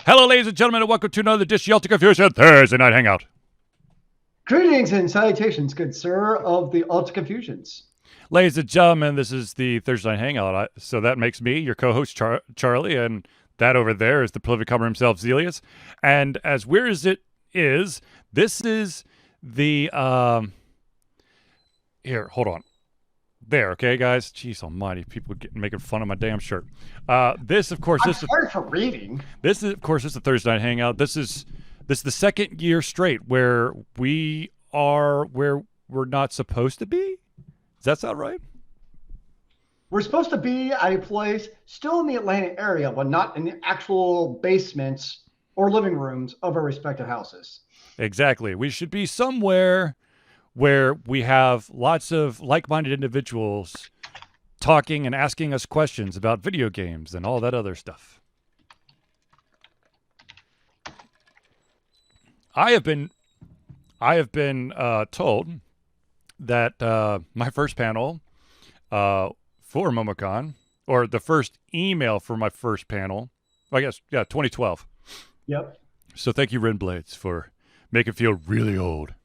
Hello, ladies and gentlemen, and welcome to another Dish Yelta Confusion Thursday Night Hangout. Greetings and salutations, good sir, of the Alta Confusions. Ladies and gentlemen, this is the Thursday Night Hangout. So that makes me your co-host, Charlie, and that over there is the prolific comer himself, Zealeus. And as weird as it is, this is the... Here, hold on. There, okay, guys? Jeez almighty, people making fun of my damn shirt. This, of course... I'm sorry for reading. This is, of course, the Thursday Night Hangout. This is the second year straight where we are where we're not supposed to be. Does that sound right? We're supposed to be at a place still in the Atlanta area, but not in the actual basements or living rooms of our respective houses. Exactly. We should be somewhere where we have lots of like-minded individuals talking and asking us questions about video games and all that other stuff. I have been told that my first panel for Momocon, or the first email for my first panel, I guess, 2012. Yep. So thank you, Blades, for making it feel really old.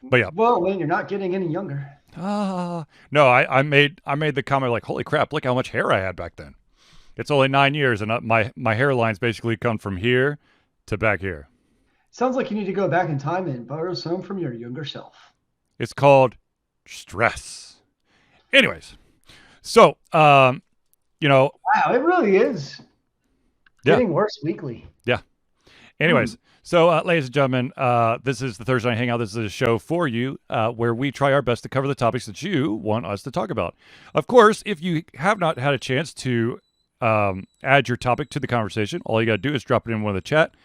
But yeah. Well, man, you're not getting any younger. No, I made the comment like, holy crap, look how much hair I had back then. It's only 9 years, and my hairline's basically come from here to back here. Sounds like you need to go back in time and borrow some from your younger self. It's called stress. Anyways, so, Wow, it really is getting worse weekly. Yeah. Anyways, so, ladies and gentlemen, this is the Thursday Night Hangout. This is a show for you where we try our best to cover the topics that you want us to talk about. Of course, if you have not had a chance to add your topic to the conversation, all you got to do is drop it in one of the chat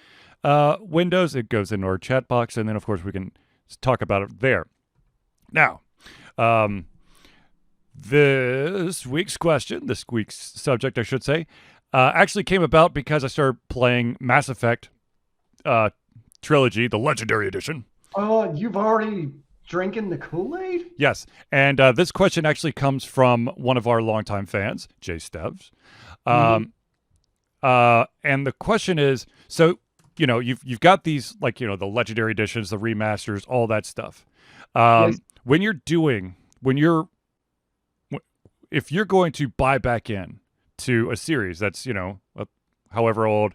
windows. It goes into our chat box, and then, of course, we can talk about it there. Now, this week's subject, I should say, actually came about because I started playing Mass Effect Trilogy, the Legendary Edition. Oh, you've already drinking the Kool-Aid? Yes, and this question actually comes from one of our longtime fans, Jay Steves. And the question is, so, you've got these, like, the Legendary Editions, the remasters, all that stuff. Yes. If you're going to buy back in to a series that's, however old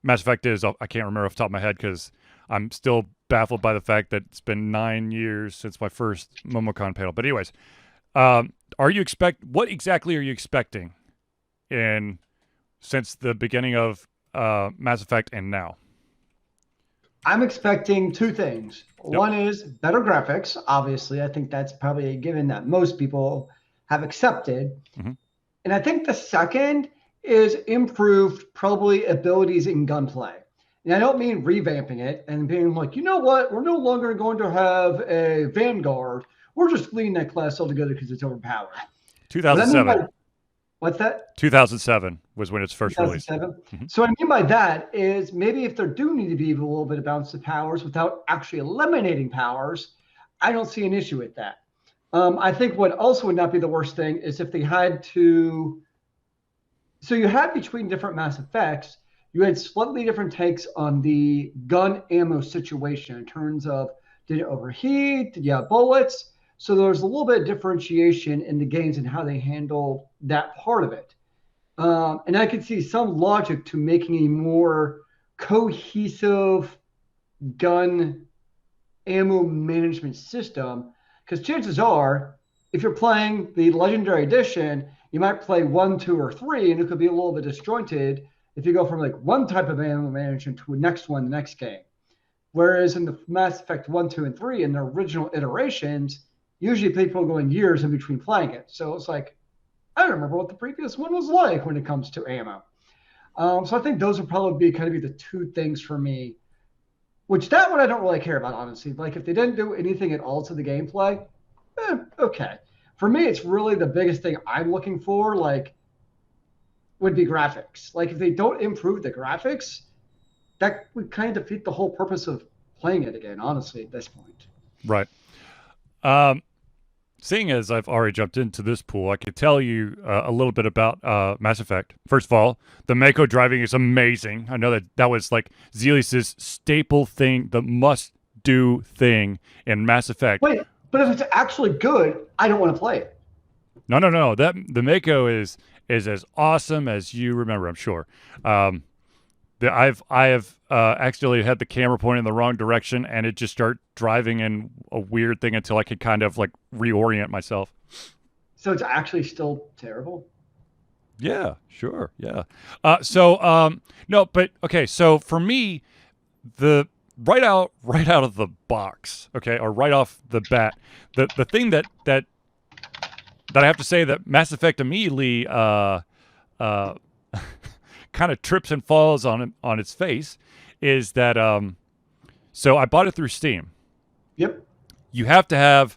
Mass Effect is, I can't remember off the top of my head because I'm still baffled by the fact that it's been 9 years since my first Momocon panel. But anyways, what exactly are you expecting since the beginning of Mass Effect and now? I'm expecting two things. Yep. One is better graphics. Obviously, I think that's probably a given that most people have accepted. Mm-hmm. And I think the second is improved probably abilities in gunplay. And I don't mean revamping it and being like, you know what, we're no longer going to have a Vanguard. We're just fleeing that class altogether because it's overpowered. 2007. What's that? 2007 was when it's first released. Mm-hmm. So what I mean by that is maybe if there do need to be a little bit of balance of powers without actually eliminating powers, I don't see an issue with that. I think what also would not be the worst thing is if they had to... So you had between different Mass Effects, you had slightly different takes on the gun ammo situation in terms of did it overheat, did you have bullets? So there was a little bit of differentiation in the games and how they handled that part of it. And I could see some logic to making a more cohesive gun ammo management system, because chances are, if you're playing the Legendary Edition, you might play 1, 2, or 3, and it could be a little bit disjointed if you go from like one type of ammo management to the next one, the next game. Whereas in the Mass Effect 1, 2, and 3, in the original iterations, usually people are going years in between playing it. So it's like, I don't remember what the previous one was like when it comes to ammo. So I think those would probably be the two things for me, which that one I don't really care about, honestly. Like if they didn't do anything at all to the gameplay, okay. For me, it's really the biggest thing I'm looking for, would be graphics. Like if they don't improve the graphics, that would kind of defeat the whole purpose of playing it again, honestly, at this point. Right. seeing as I've already jumped into this pool, I could tell you a little bit about Mass Effect. First of all, the Mako driving is amazing. I know that was like Zealeus' staple thing, the must-do thing in Mass Effect. Wait, but if it's actually good, I don't want to play it. No. The Mako is as awesome as you remember, I'm sure. I have accidentally had the camera pointed in the wrong direction, and it just started driving in a weird thing until I could kind of like reorient myself. So it's actually still terrible? Yeah, sure. Yeah. No, but okay. So for me, the right out of the box, okay, or right off the bat, the thing that I have to say that Mass Effect immediately kind of trips and falls on its face is that so I bought it through Steam. Yep. You have to have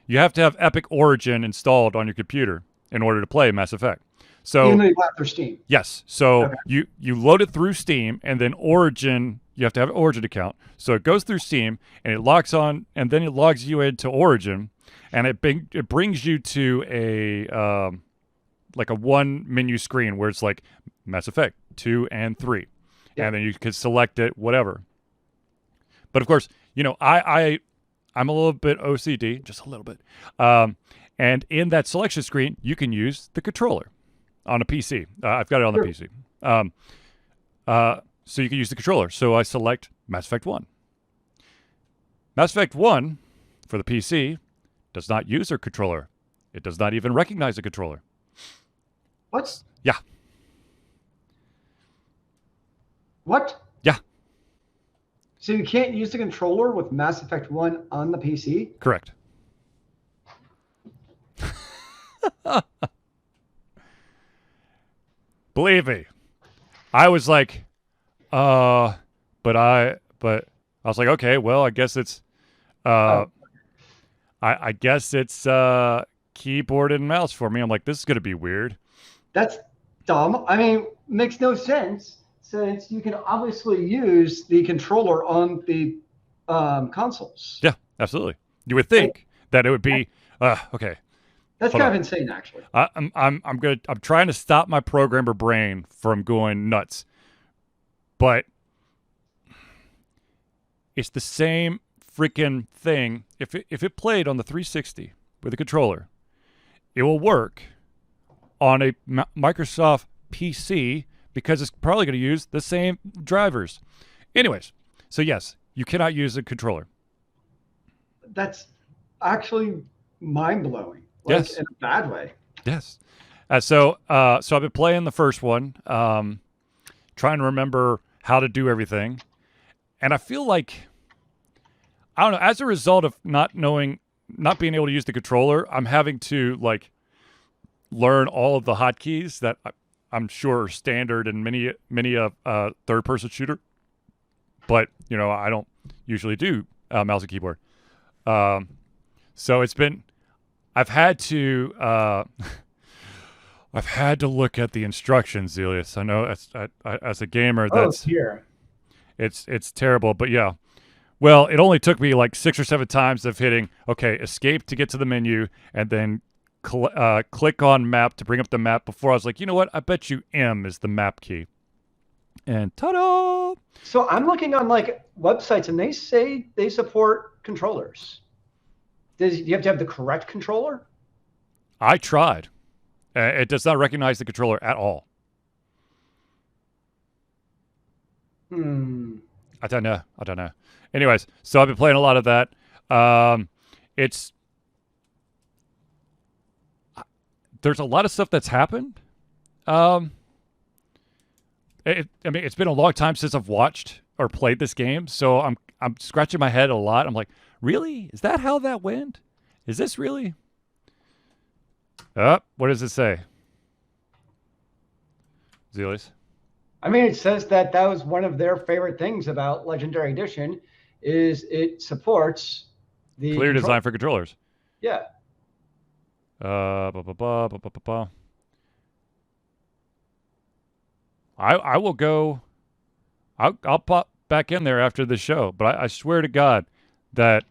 Epic Origin installed on your computer in order to play Mass Effect. So even though you bought it through Steam. Yes. So Okay. you load it through Steam, and then Origin, you have to have an Origin account. So it goes through Steam, and it locks on, and then it logs you into Origin, and it brings you to a like a one menu screen where it's like Mass Effect 2 and 3. Yeah. And then you could select it, whatever. But of course, you know, I'm a little bit OCD, just a little bit. And in that selection screen, you can use the controller on a PC. I've got it on the PC. So you can use the controller. So I select Mass Effect 1. Mass Effect 1 for the PC does not use a controller. It does not even recognize a controller. What? Yeah. What? Yeah. So you can't use the controller with Mass Effect 1 on the PC? Correct. Believe me, I was like, but I was like, okay, well, I guess it's, I guess it's keyboard and mouse for me. I'm like, this is gonna be weird. That's dumb. I mean, makes no sense since you can obviously use the controller on the consoles. Yeah, absolutely. You would think that it would be okay. That's Hold kind on. of insane, actually. I'm trying to stop my programmer brain from going nuts, but it's the same freaking thing. If it played on the 360 with a controller, it will work on a Microsoft PC because it's probably going to use the same drivers. Anyways, so yes, you cannot use a controller. That's actually mind-blowing. Yes. In a bad way. Yes. So I've been playing the first one, trying to remember how to do everything. And I feel like, I don't know, as a result of not being able to use the controller, I'm having to like learn all of the hotkeys that I'm sure are standard in many a third-person shooter. But, you know, I don't usually do mouse and keyboard. So I've had to look at the instructions, Zealeus. I know as a gamer, it's terrible, but yeah. Well, it only took me like 6 or 7 times of hitting, okay, escape to get to the menu, and then click on map to bring up the map before I was like, you know what? I bet you M is the map key. And ta-da! So I'm looking on like websites, and they say they support controllers. Do you have to have the correct controller? I tried. It does not recognize the controller at all. I don't know. Anyways, so I've been playing a lot of that. There's a lot of stuff that's happened. It's been a long time since I've watched or played this game, so I'm scratching my head a lot. I'm like, really? Is that how that went? Is this really? What does it say? Zealeus? I mean, it says that was one of their favorite things about Legendary Edition is it supports the clear design for controllers. Yeah. I will go. I'll pop back in there after the show, but I swear to God that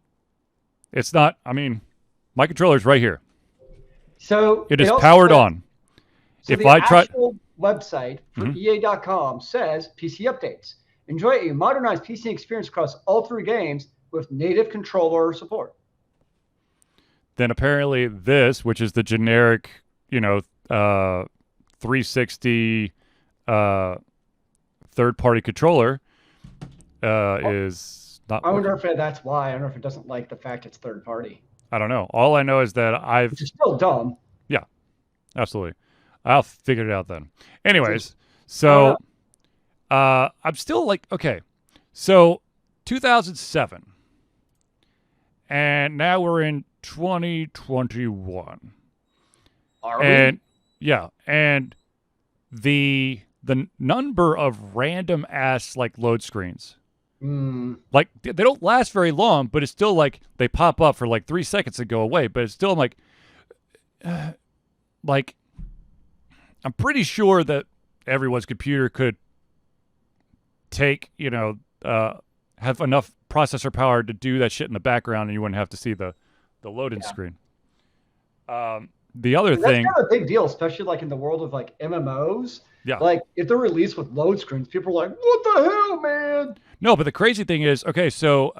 It's not. I mean, my controller's right here. So It is also powered says, on. so If the I try, actual website for EA.com says PC updates. Enjoy a modernized PC experience across all 3 games with native controller support. then apparently this, which is the generic, 360 third-party controller, is not. I wonder if that's why. I don't know if it doesn't like the fact it's third party. I don't know. All I know is that Which is still dumb. Yeah, absolutely. I'll figure it out then. Anyways, so I'm still like, okay, so 2007, and now we're in 2021. Are and yeah, and the number of random ass like load screens. Like they don't last very long, but it's still like they pop up for like 3 seconds and go away. But it's still like I'm pretty sure that everyone's computer could take, have enough processor power to do that shit in the background, and you wouldn't have to see the loading screen. The other thing, that's kind of a big deal, especially like in the world of like MMOs. Yeah. Like if they're released with load screens, people are like, "What the hell, man?" No, but the crazy thing is, okay, so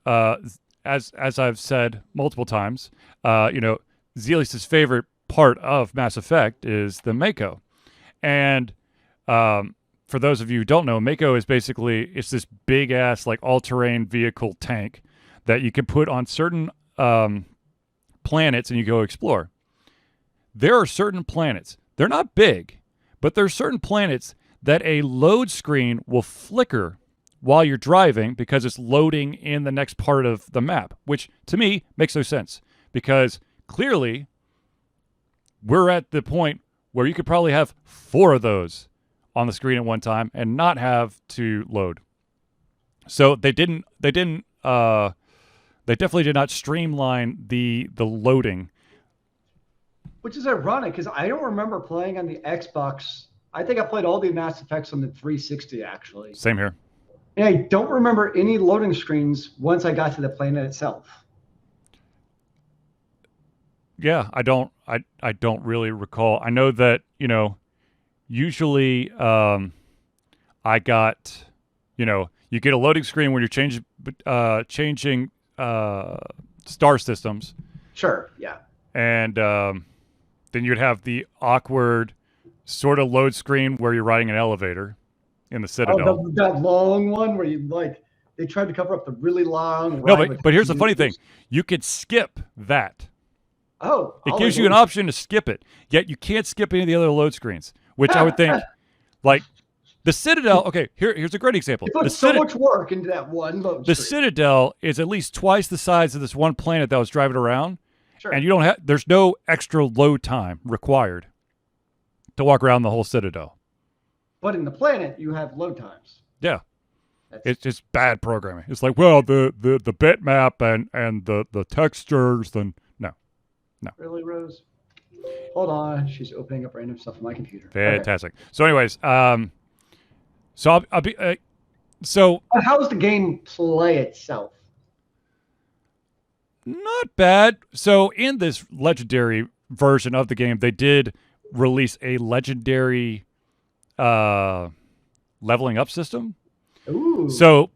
as I've said multiple times, Zealeus' favorite part of Mass Effect is the Mako, and for those of you who don't know, Mako is basically it's this big ass like all-terrain vehicle tank that you can put on certain planets and you go explore. There are certain planets. They're not big, but there are certain planets that a load screen will flicker while you're driving because it's loading in the next part of the map, which to me makes no sense because clearly we're at the point where you could probably have 4 of those on the screen at one time and not have to load. So they definitely did not streamline the loading. Which is ironic because I don't remember playing on the Xbox. I think I played all the Mass Effects on the 360 actually. Same here. And I don't remember any loading screens once I got to the planet itself. Yeah, I don't really recall. I know that, usually I got, you get a loading screen when you're changing star systems. Sure, yeah. And then you'd have the awkward sort of load screen where you're riding an elevator in the Citadel. Oh, that long one where you they tried to cover up the really long. No, but here's the funny thing: you could skip that. Oh, it gives you an option to skip it. Yet you can't skip any of the other load screens, which I would think, like the Citadel. Okay, here's a great example. You put so much work into that one load screen. The Citadel is at least twice the size of this one planet that was driving around. Sure. And you don't have. There's no extra load time required to walk around the whole Citadel. But in the planet, you have load times. Yeah, it's just bad programming. It's like, well, the bitmap and the textures, then no. Really, Rose? Hold on, she's opening up random stuff on my computer. Fantastic. Okay. So, anyways, so I'll be so. How does the game play itself? Not bad. So in this legendary version of the game, they did release a legendary leveling up system. Ooh. So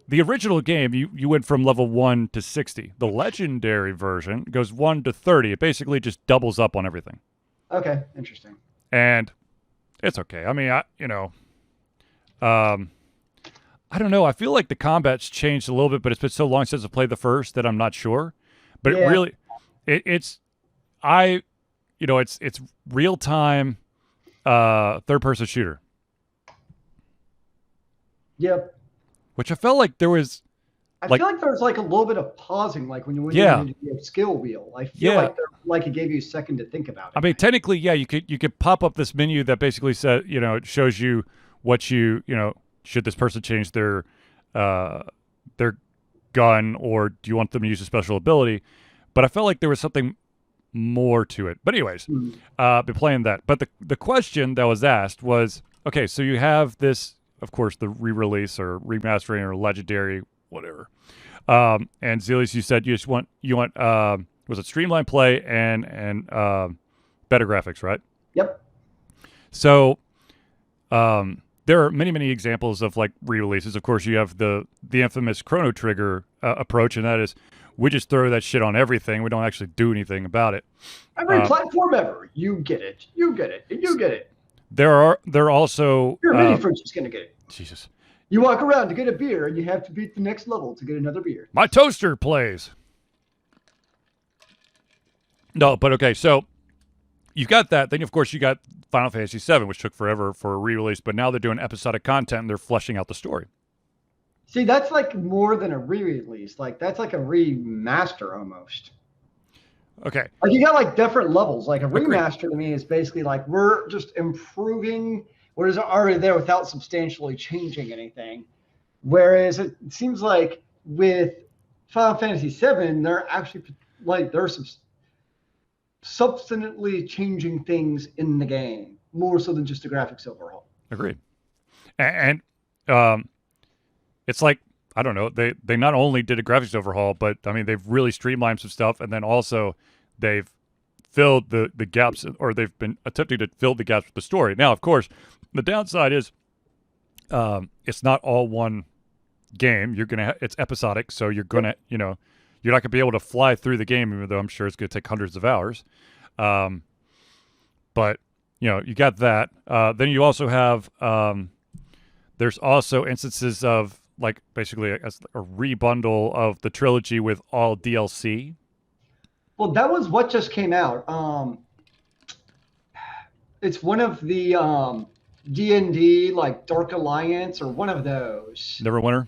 the original game, you went from level 1 to 60. The legendary version goes 1 to 30. It basically just doubles up on everything. Okay, interesting. And it's okay. I mean, I don't know. I feel like the combat's changed a little bit, but it's been so long since I played the first that I'm not sure. But it really, it's real time, third-person shooter. Yep. Which I felt like there was. I feel like there was like a little bit of pausing, like when you went into your skill wheel. I feel like it gave you a second to think about it. I mean, technically, yeah, you could pop up this menu that basically said, it shows you what should this person change their gun, or do you want them to use a special ability? But I felt like there was something more to it. But anyways, been playing that. But the question that was asked was, okay, so you have this, of course, the re-release or remastering or legendary whatever. And Zealeus, you said you want was it streamlined play and better graphics, right? Yep. So there are many examples of like re-releases. Of course, you have the infamous Chrono Trigger approach, and that is we just throw that shit on everything. We don't actually do anything about it. Every platform ever, you get it, you get it, and you get it. There are also your mini fridge is gonna get it. Jesus. You walk around to get a beer, and you have to beat the next level to get another beer. My toaster plays. No, but okay, so you've got that. Then, of course, you got Final Fantasy VII, which took forever for a re-release, but now they're doing episodic content, and they're fleshing out the story. See, that's like more than a re-release. Like, that's like a remaster almost. Okay. Like, you got, like, different levels. Like, a remaster Agreed. to me is basically like we're just improving what is already there without substantially changing anything. Whereas it seems like with Final Fantasy VII, they're actually, like, they're substantially changing things in the game, more so than just a graphics overhaul. Agreed. And it's like, I don't know, they not only did a graphics overhaul, but I mean they've really streamlined some stuff, and then also they've filled the gaps, or they've been attempting to fill the gaps with the story. Now, of course, the downside is it's not all one game. It's episodic, so you're gonna you're not gonna be able to fly through the game, even though I'm sure it's gonna take hundreds of hours. But you got that. Then you also have there's also instances of like basically a rebundle of the trilogy with all DLC. Well, that was what just came out. It's one of the D&D like Dark Alliance or one of those. Neverwinter.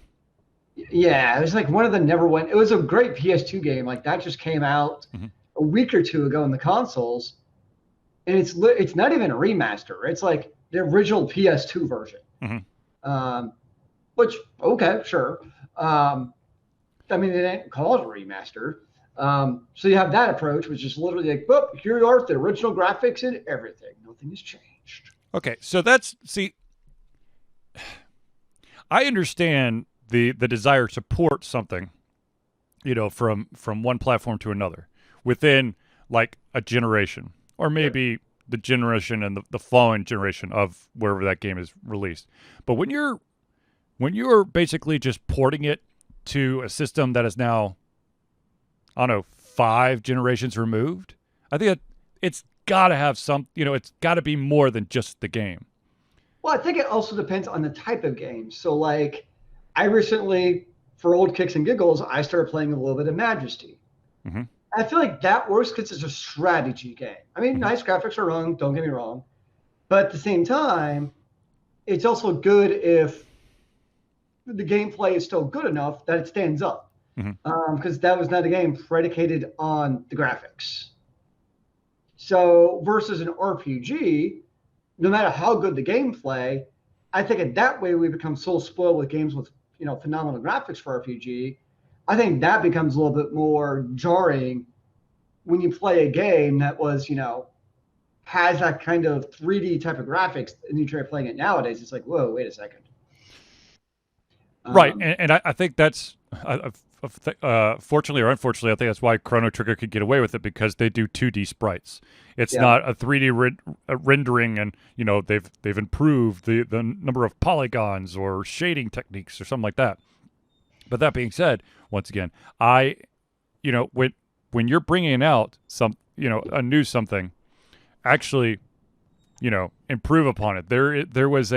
Yeah, it was like one of the Neverwinter. It was a great PS2 game. Like that just came out a week or two ago in the consoles, and it's not even a remaster. It's like the original PS2 version. Which okay, sure. I mean, they didn't call it a remaster. So you have that approach, which is literally like, well, here are the original graphics and everything. Nothing has changed. Okay, so I understand the desire to port something, from one platform to another within like a generation, or maybe the generation and the following generation of wherever that game is released. But when you're basically just porting it to a system that is now, I don't know, 5 generations removed, I think it's got to have some, it's got to be more than just the game. Well, I think it also depends on the type of game. So, like, I recently, for old kicks and giggles, I started playing a little bit of Majesty. I feel like that works because it's a strategy game. I mean, nice graphics are wrong, don't get me wrong. But at the same time, it's also good if the gameplay is still good enough that it stands up. Because that was not a game predicated on the graphics. So versus an RPG, no matter how good the gameplay, I think in that way we become so spoiled with games with phenomenal graphics for RPG. I think that becomes a little bit more jarring when you play a game that was has that kind of 3D type of graphics, and you try playing it nowadays. It's like, whoa, wait a second. Right, and I think that's fortunately or unfortunately, I think that's why Chrono Trigger could get away with it, because they do 2D sprites. It's not a 3D rendering, and they've improved the number of polygons or shading techniques or something like that. But that being said, once again, when you're bringing out a new something, actually, improve upon it. There was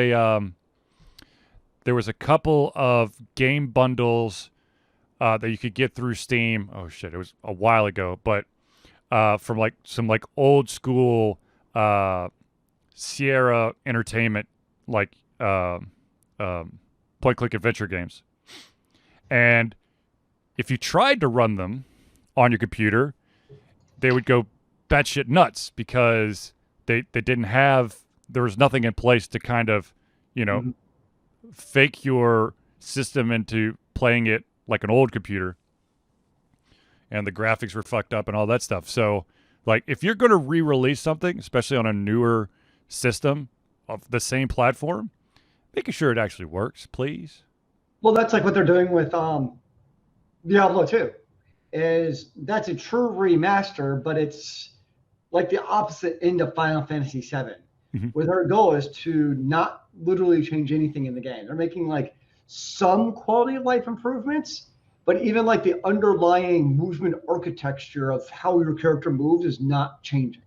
a couple of game bundles that you could get through Steam. Oh shit, it was a while ago, but from like some like old school Sierra Entertainment like point click adventure games. And if you tried to run them on your computer, they would go batshit nuts because there was nothing in place to kind of, fake your system into playing it like an old computer, and the graphics were fucked up and all that stuff. So, like, if you're going to re-release something, especially on a newer system of the same platform, making sure it actually works, please. Well, that's like what they're doing with Diablo II. Is that's a true remaster, but it's like the opposite end of Final Fantasy VII, Mhm. where their goal is to not literally change anything in the game. They're making like some quality of life improvements, but even like the underlying movement architecture of how your character moves is not changing.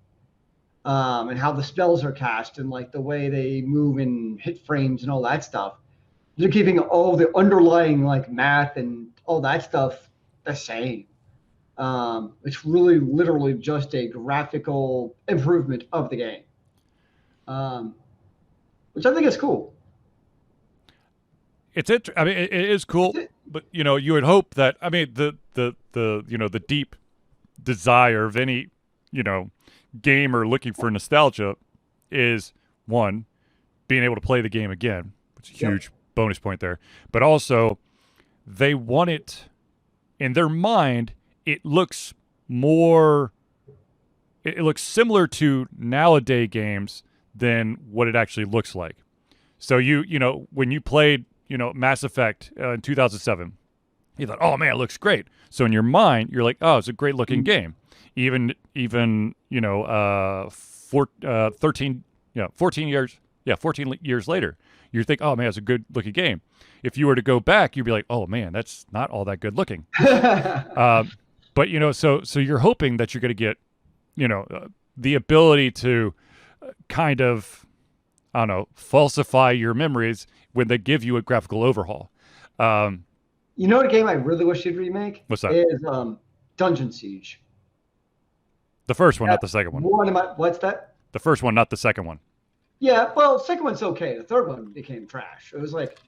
And how the spells are cast and like the way they move and hit frames and all that stuff. They're keeping all the underlying like math and all that stuff the same. It's really literally just a graphical improvement of the game, um, which I think is cool. I mean, it is cool, but you would hope that. I mean, the deep desire of any gamer looking for nostalgia is one being able to play the game again, which is a Yep. huge bonus point there. But also, they want it in their mind. It looks more. It looks similar to nowadays games than what it actually looks like. So when you played Mass Effect in 2007, you thought, oh man, it looks great. So in your mind, you're like, oh, it's a great looking game. Even 13 14 years 14 years later, you think, oh man, it's a good looking game. If you were to go back, you'd be like, oh man, that's not all that good looking. But so you're hoping that you're going to get the ability to kind of, I don't know, falsify your memories when they give you a graphical overhaul. You know what a game I really wish you'd remake What's that? is Dungeon Siege. The first one, not That's the second one. one of my what's that? The first one, not the second one. Yeah, well, second one's okay. The third one became trash. It was like,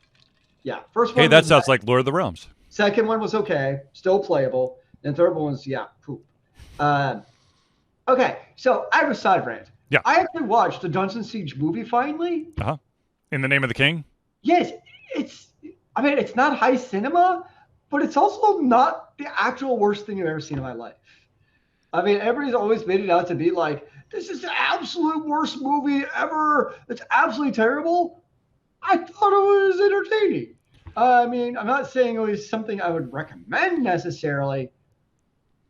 yeah, first one. Hey, that was sounds like Lord of the Realms. Second one was okay, still playable. And third one was poop. Okay, so I have a side rant. Yeah. I actually watched the Dungeon Siege movie finally. In the Name of the King? Yes, I mean, it's not high cinema, but it's also not the actual worst thing I've ever seen in my life. I mean, everybody's always made it out to be like, this is the absolute worst movie ever. It's absolutely terrible. I thought it was entertaining. I mean, I'm not saying it was something I would recommend necessarily,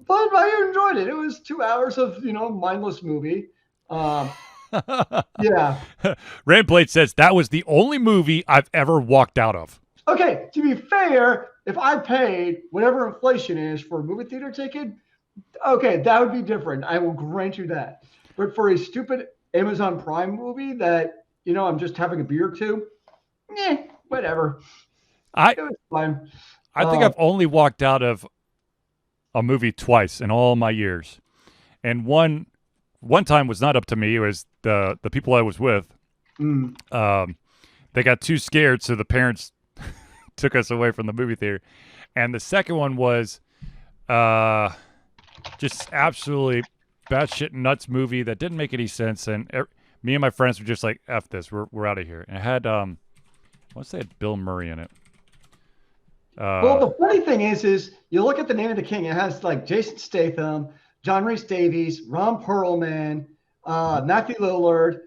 but I enjoyed it. It was 2 hours of, mindless movie. Yeah. Randblade says that was the only movie I've ever walked out of. Okay, to be fair, if I paid whatever inflation is for a movie theater ticket, okay, that would be different. I will grant you that. But for a stupid Amazon Prime movie that, I'm just having a beer or two, whatever. It was fine. I think I've only walked out of a movie twice in all my years. And one time was not up to me. It was the people I was with. They got too scared, so the parents took us away from the movie theater. And the second one was just absolutely batshit nuts movie that didn't make any sense. And me and my friends were just like, F this, we're out of here. And it had, I want to say it had Bill Murray in it. Well, the funny thing is you look at the Name of the King, it has like Jason Statham, John Rhys Davies, Ron Perlman, Matthew Lillard.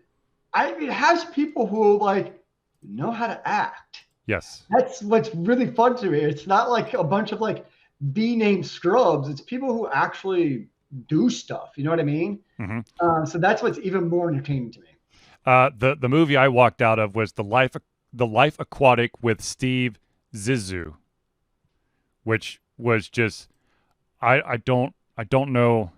It has people who like know how to act. Yes. That's what's really fun to me. It's not like a bunch of like B-name scrubs. It's people who actually do stuff. You know what I mean? Mm-hmm. So that's what's even more entertaining to me. The movie I walked out of was the Life Aquatic with Steve Zissou, which was just I don't know.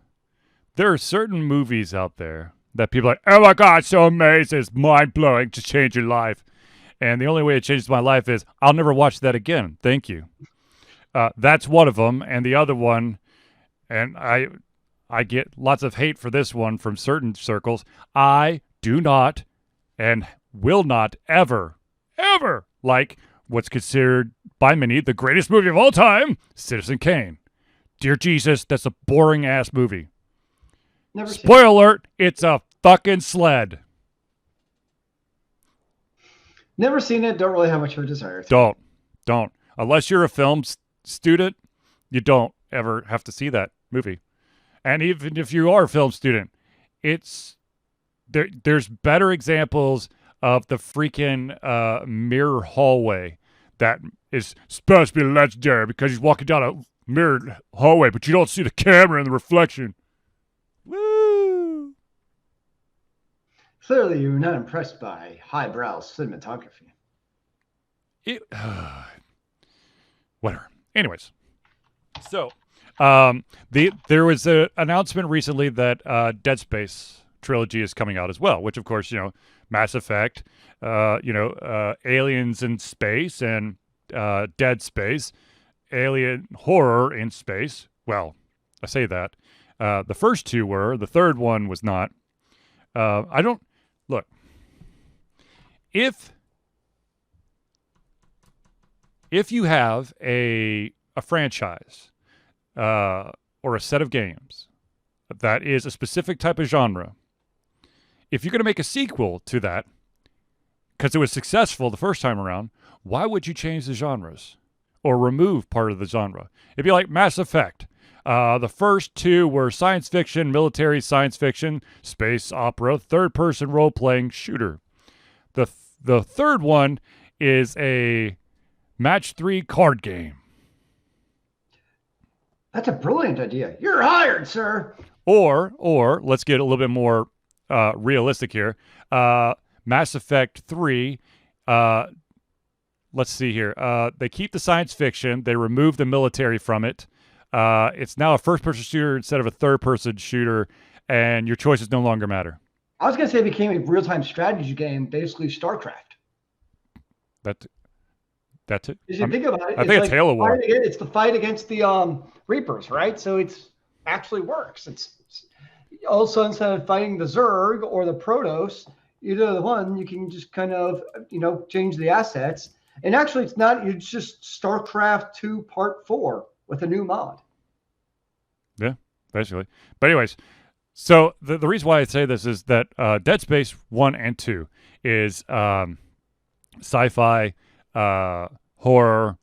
There are certain movies out there that people are like, oh my god, it's so amazing, it's mind blowing, just change your life. And the only way it changes my life is I'll never watch that again. Thank you. That's one of them, and the other one, and I get lots of hate for this one from certain circles. I do not and will not ever like what's considered by many the greatest movie of all time, Citizen Kane. Dear Jesus, that's a boring ass movie. Never seen Spoiler alert, it's a fucking sled. Never seen it. Don't really have much of a desire to. Don't. Unless you're a film student, you don't ever have to see that movie. And even if you are a film student, there's better examples of the freaking mirror hallway that is supposed to be legendary because he's walking down a mirrored hallway, but you don't see the camera and the reflection. Woo! Clearly, you're not impressed by highbrow cinematography. Whatever. Anyways, so there was an announcement recently that Dead Space trilogy is coming out as well, which of course, Mass Effect, aliens in space and Dead Space, alien horror in space. Well, I say that. The first two were. The third one was not. I don't... Look. If you have a franchise or a set of games that is a specific type of genre, if you're going to make a sequel to that, because it was successful the first time around, why would you change the genres or remove part of the genre? It'd be like Mass Effect. The first two were science fiction, military science fiction, space opera, third-person role-playing shooter. The third one is a match 3 card game. That's a brilliant idea. You're hired, sir. Or let's get a little bit more realistic here. Mass Effect 3, let's see here. They keep the science fiction. They remove the military from it. It's now a first-person shooter instead of a third-person shooter, and your choices no longer matter. I was going to say it became a real-time strategy game, basically StarCraft. That's it. If you think about it, I think it's Halo War. It's the fight against the Reapers, right? So it actually works. It's also, instead of fighting the Zerg or the Protoss, either the one, you can just kind of, change the assets. And actually, it's not. It's just StarCraft 2 Part 4 with a new mod. Yeah, basically. But anyways, so the reason why I say this is that Dead Space 1 and 2 is sci-fi, horror,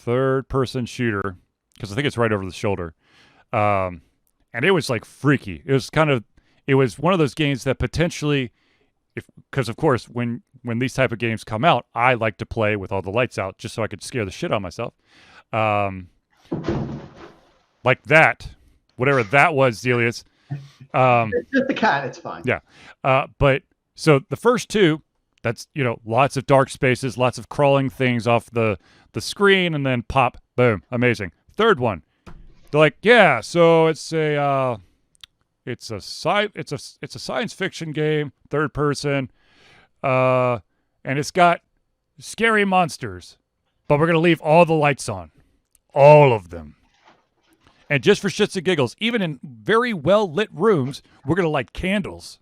third-person shooter, because I think it's right over the shoulder. And it was like freaky. It was one of those games that potentially, because of course when these type of games come out, I like to play with all the lights out just so I could scare the shit out of myself. Like that, whatever that was, Zealeus. It's just the cat. It's fine. Yeah. But so the first two, that's, lots of dark spaces, lots of crawling things off the screen, and then pop, boom, amazing. Third one, they're like, yeah, so it's a science fiction game, third person, and it's got scary monsters, but we're gonna leave all the lights on, all of them. And just for shits and giggles, even in very well-lit rooms, we're going to light candles.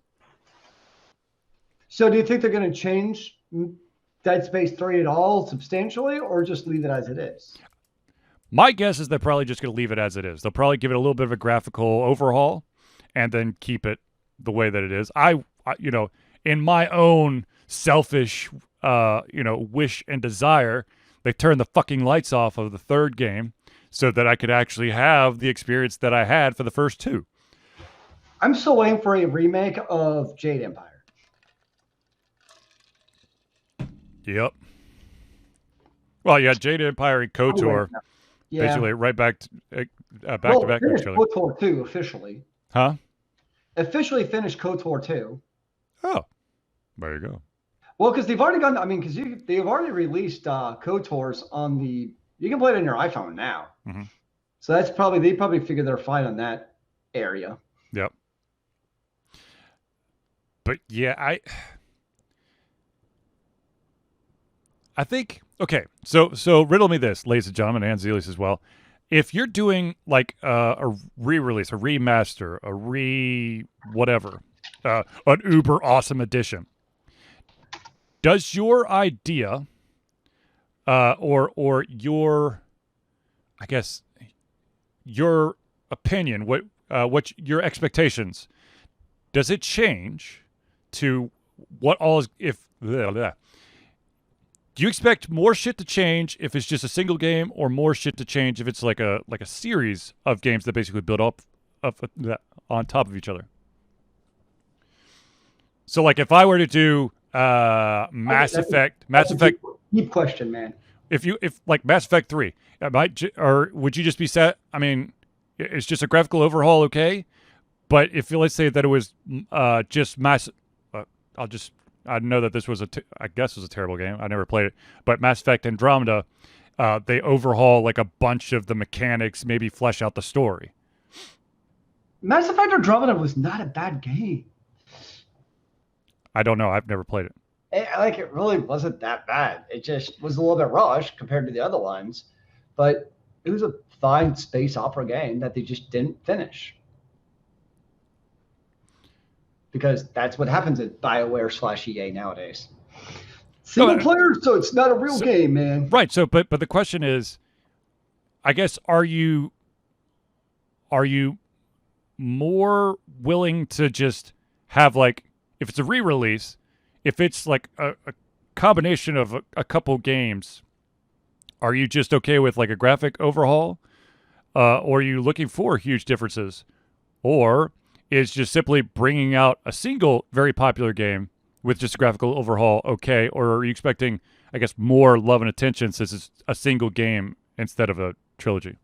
So do you think they're going to change Dead Space 3 at all substantially, or just leave it as it is? My guess is they're probably just going to leave it as it is. They'll probably give it a little bit of a graphical overhaul and then keep it the way that it is. I in my own selfish, wish and desire, they turned the fucking lights off of the third game so that I could actually have the experience that I had for the first two. I'm still waiting for a remake of Jade Empire. Yep. Well, yeah, Jade Empire and KOTOR, basically right back to back to each other. KOTOR 2 officially. Huh? Officially finished KOTOR 2. Oh, there you go. Well, because they've already they've already released KOTORs on the. You can play it on your iPhone now. Mm-hmm. So they probably figured they're fine on that area. Yep. But yeah, I think, okay, so riddle me this, ladies and gentlemen, and Zealeus as well. If you're doing like a re-release, a remaster, an uber awesome edition, does your idea or your, I guess, your opinion, what your expectations, does it change to what all is, if, blah, blah. Do you expect more shit to change if it's just a single game, or more shit to change if it's like a series of games that basically build up on top of each other? So like if I were to do Mass Effect. That's Mass a Effect. deep question, man. If like Mass Effect 3, or would you just be set? I mean, it's just a graphical overhaul, okay? But if let's say that it was just Mass, I'll just I know that this was I guess it was a terrible game. I never played it, but Mass Effect Andromeda, they overhaul like a bunch of the mechanics, maybe flesh out the story. Mass Effect Andromeda was not a bad game. I don't know. I've never played it. It really wasn't that bad. It just was a little bit rushed compared to the other ones, but it was a fine space opera game that they just didn't finish. Because that's what happens at BioWare/EA nowadays. Single player, so it's not a real game, man. Right. So, but the question is, I guess, are you more willing to just have like, if it's a re-release, if it's like a combination of a couple games, are you just okay with like a graphic overhaul, or are you looking for huge differences, or is just simply bringing out a single very popular game with just a graphical overhaul okay, or are you expecting, I guess, more love and attention since it's a single game instead of a trilogy?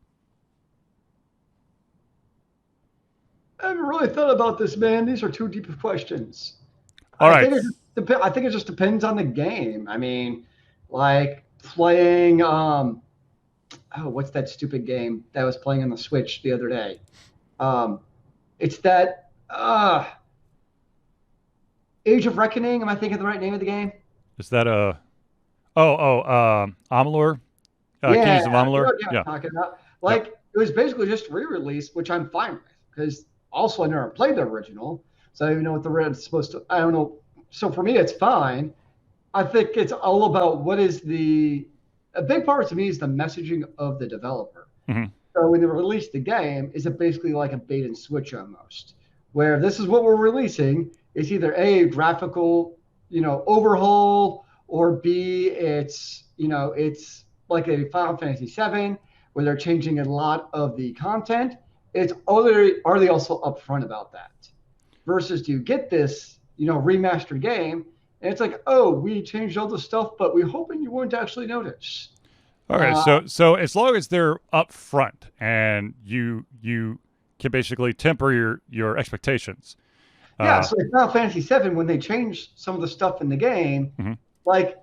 I haven't really thought about this, man. These are too deep of questions. All right. I think it just depends on the game. I mean, like playing what's that stupid game that I was playing on the Switch the other day? It's that Age of Reckoning. Am I thinking the right name of the game? Is that Amalur? Yeah, Keys of Amalur? I'm talking about. Like, it was basically just re-release, which I'm fine with, because also I never played the original, so I don't even know what the red is supposed to. I don't know. So for me, it's fine. I think it's all about what is a big part to me is the messaging of the developer. Mm-hmm. So when they release the game, is it basically like a bait and switch almost, where this is what we're releasing? It's either A, graphical, overhaul, or B, it's like a Final Fantasy VII where they're changing a lot of the content. Are they also upfront about that? Versus do you get this, remastered game, and it's like, oh, we changed all the stuff, but we're hoping you won't actually notice. All right, so as long as they're upfront and you can basically temper your expectations. Yeah, so like Final Fantasy VII, when they changed some of the stuff in the game, mm-hmm. like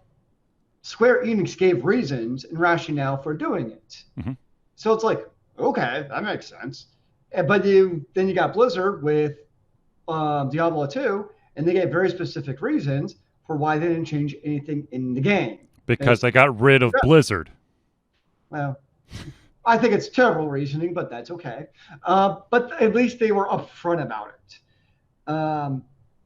Square Enix gave reasons and rationale for doing it. Mm-hmm. So it's like, okay, that makes sense. But then you got Blizzard with Diablo II, and they gave very specific reasons for why they didn't change anything in the game. Because they got rid of Blizzard. Well, I think it's terrible reasoning, but that's okay. But at least they were upfront about it.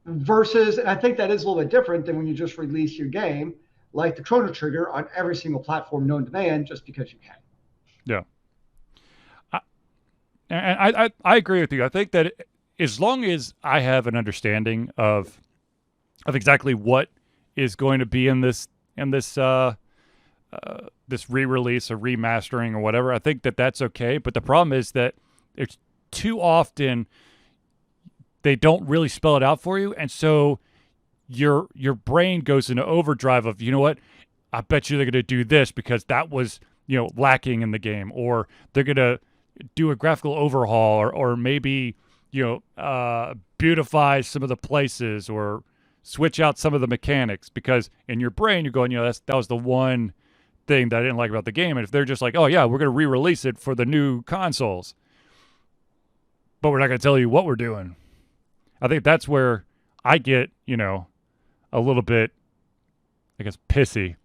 Versus, and I think that is a little bit different than when you just release your game, like the Chrono Trigger, on every single platform known to man, just because you can. Yeah. I agree with you. I think that as long as I have an understanding of exactly what is going to be in this this re-release or remastering or whatever, I think that that's okay. But the problem is that it's too often they don't really spell it out for you, and so your brain goes into overdrive of, you know what, I bet you they're going to do this because that was lacking in the game, or they're going to do a graphical overhaul, or maybe beautify some of the places, or switch out some of the mechanics, because in your brain you're going, that was the one thing that I didn't like about the game. And if they're just like, oh yeah, we're going to re-release it for the new consoles, but we're not going to tell you what we're doing, I think that's where I get, a little bit, I guess, pissy.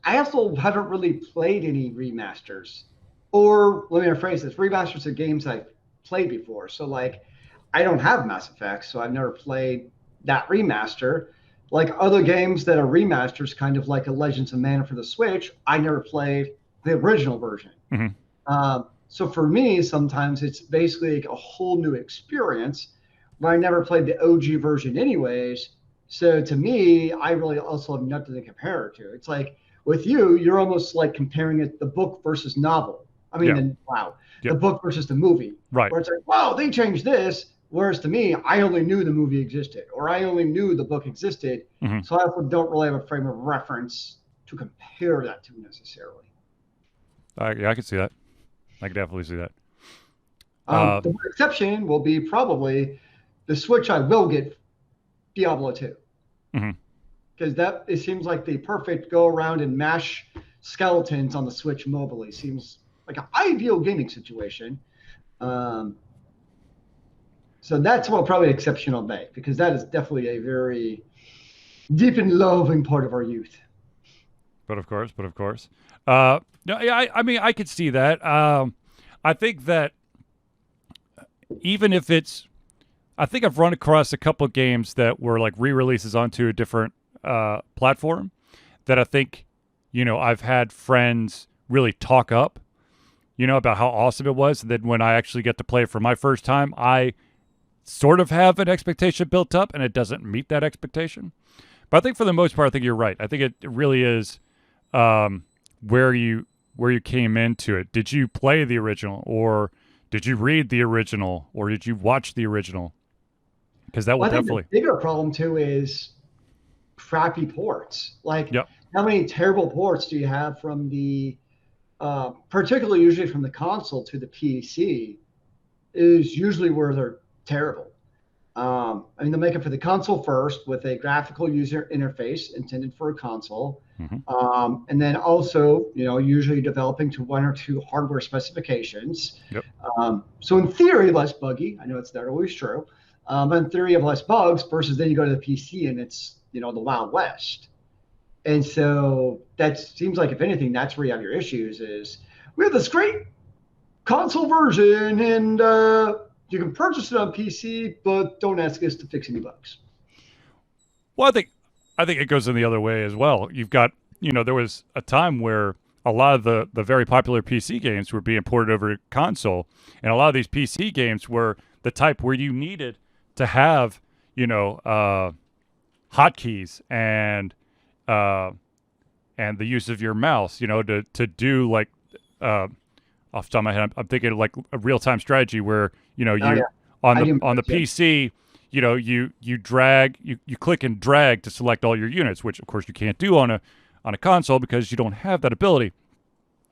I also haven't really played any remasters, or let me rephrase this: remasters of games I've played before. So like, I don't have Mass Effect, so I've never played that remaster. Like other games that are remasters, kind of like a Legends of Mana for the Switch, I never played the original version. Mm-hmm. So for me, sometimes it's basically like a whole new experience, but I never played the OG version anyways. So to me, I really also have nothing to compare it to. It's like with you, you're almost like comparing it the book versus novel. I mean, the book versus the movie. Right. Where it's like, wow, they changed this, Whereas to me, I only knew the movie existed, or I only knew the book existed, Hmm. so I don't really have a frame of reference to compare that to necessarily. Yeah, I can see that. I can definitely see that. Uh, The exception will be probably the Switch I will get Diablo 2, mhm. because that it seems like the perfect go around and mash skeletons on the Switch mobilely. Seems like an ideal gaming situation. Um, so that's what probably exception I'll make, because that is definitely a very deep and loving part of our youth. But of course. No, yeah, I mean, I could see that. I think that even if it's, I think I've run across a couple of games that were like re-releases onto a different platform that I think, I've had friends really talk up, about how awesome it was. And then when I actually get to play it for my first time, I sort of have an expectation built up, and it doesn't meet that expectation. But I think for the most part, I think you're right. I think it really is um, where you came into it. Did you play the original, or did you read the original, or did you watch the original? Because that will Well, I think the definitely. bigger problem too is crappy ports. Like, Yep. how many terrible ports do you have from particularly usually from the console to the PC, is usually where they're terrible. I mean, they make it for the console first with a graphical user interface intended for a console. Hmm. And then also, usually developing to one or two hardware specifications. Yep. So in theory, less buggy. I know it's not always true. But in theory, of less bugs versus then you go to the PC and it's, the Wild West. And so that seems like, if anything, that's where you have your issues is we have this great console version, and you can purchase it on PC, but don't ask us to fix any bugs. Well, I think it goes in the other way as well. You've got, there was a time where a lot of the very popular PC games were being ported over to console, and a lot of these PC games were the type where you needed to have, hotkeys uh, and the use of your mouse, to do like uh, off the top of my head, I'm thinking like a real time strategy where Oh yeah, you I didn't on the yeah. PC, you drag you click and drag to select all your units, which of course you can't do on a console because you don't have that ability.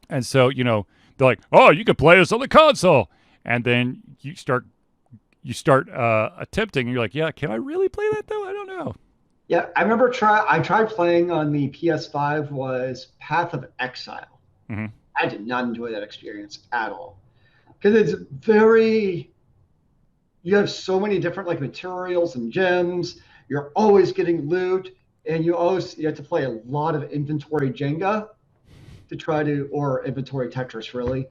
And so they're like, oh, you can play this on the console, and then you start attempting, and you're like, yeah, can I really play that though? I don't know. Yeah, I remember I tried playing on the PS5 was Path of Exile. Hmm. I did not enjoy that experience at all because it's very you have so many different like materials and gems. You're always getting loot, and you have to play a lot of inventory Jenga to try to or inventory Tetris really.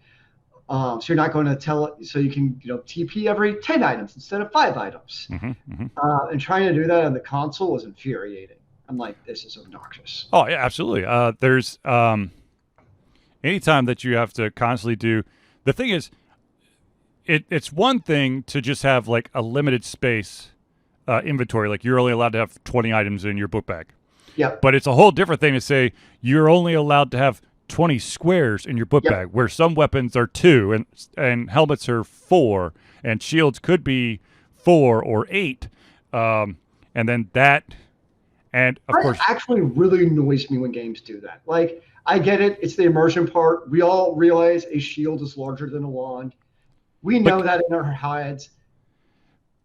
So you're not going to tell it, so you can TP every 10 items instead of 5 items. Hmm. Hmm. And trying to do that on the console was infuriating. I'm like, this is obnoxious. Oh yeah, absolutely. There's anytime that you have to constantly do, the thing is, it's one thing to just have like a limited space inventory, like you're only allowed to have 20 items in your book bag. Yep. But it's a whole different thing to say you're only allowed to have 20 squares in your book Yep. bag, where some weapons are 2 and helmets are 4 and shields could be 4 or 8. And then that, and of That course, actually really annoys me when games do that. Like, I get it. It's the immersion part. We all realize a shield is larger than a wand. We but know that in our heads.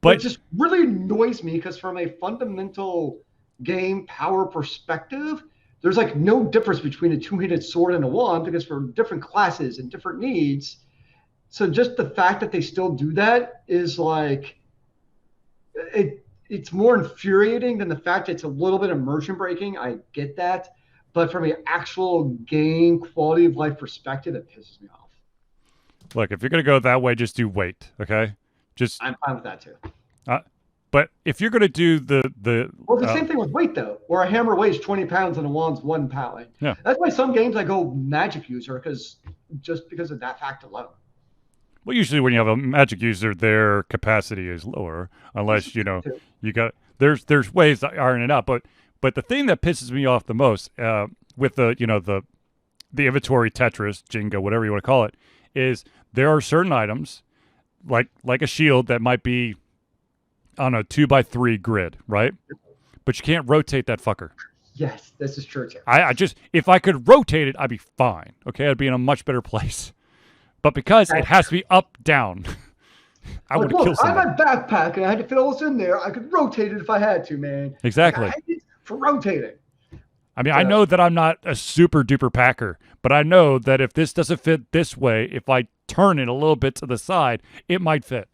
But it but just really annoys me because from a fundamental game power perspective, there's like no difference between a two-handed sword and a wand because for different classes and different needs. So just the fact that they still do that is like it's more infuriating than the fact it's a little bit immersion breaking. I get that. But from an actual game quality of life perspective, it pisses me off. look, if you're gonna go that way, just do weight, okay? Just I'm fine with that too. uh, but if you're gonna do the Well, the same thing with weight, though, where a hammer weighs 20 pounds and a wand's 1 pound. yeah. That's why some games I go magic user because of that fact alone. Well, usually when you have a magic user, their capacity is lower, unless you got there's ways to iron it out. But the thing that pisses me off the most with the inventory Tetris, Jenga, whatever you want to call it, is there are certain items like a shield that might be on a 2x3 grid, right? But you can't rotate that fucker. Yes, this is true too. I just, if I could rotate it, I'd be fine. Okay, I'd be in a much better place. But because it has to be up, down, I would kill somebody. I have a backpack and I had to fit all this in there. I could rotate it if I had to, man. Exactly. Like, I hate it for rotating. I mean, I know that I'm not a super duper packer, but I know that if this doesn't fit this way, if I turn it a little bit to the side, it might fit.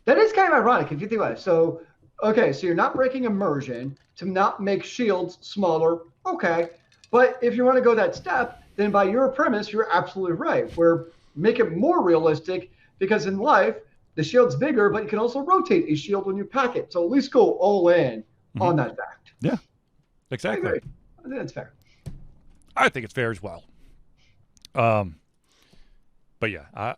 That is kind of ironic if you think about it. So, okay, so you're not breaking immersion to not make shields smaller. Okay. But if you want to go that step, then by your premise, you're absolutely right. Where make it more realistic, because in life, the shield's bigger, but you can also rotate a shield when you pack it. So at least go all in on that fact. Yeah, exactly. I think that's fair. I think it's fair as well. But yeah, I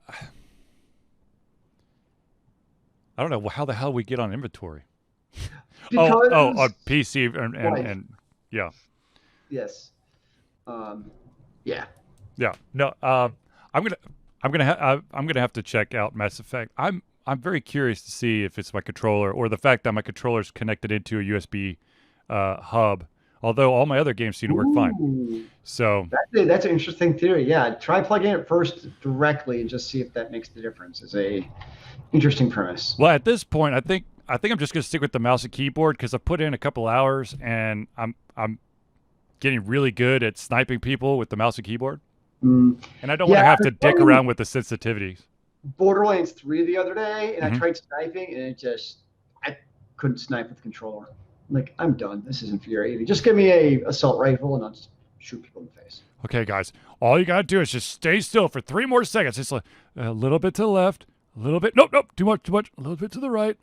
don't know how the hell we get on inventory. Because, on PC and yeah. Yes. Yeah. Yeah. No. I'm gonna have to check out Mass Effect. I'm very curious to see if it's my controller or the fact that my controller's connected into a USB hub. Although all my other games seem to work fine. So that's an interesting theory. Yeah, try plugging it first directly and just see if that makes the difference. Is a interesting premise. Well, at this point, I think I'm just gonna stick with the mouse and keyboard because I put in a couple hours and I'm getting really good at sniping people with the mouse and keyboard. And I don't want to have to dick around with the sensitivities. Borderlands 3 the other day, and I tried sniping, and I couldn't snipe with the controller. Like, I'm done. This is infuriating. Just give me a assault rifle, and I'll just shoot people in the face. Okay, guys. All you got to do is just stay still for 3 more seconds. It's like a little bit to the left, a little bit. Nope. Too much. A little bit to the right.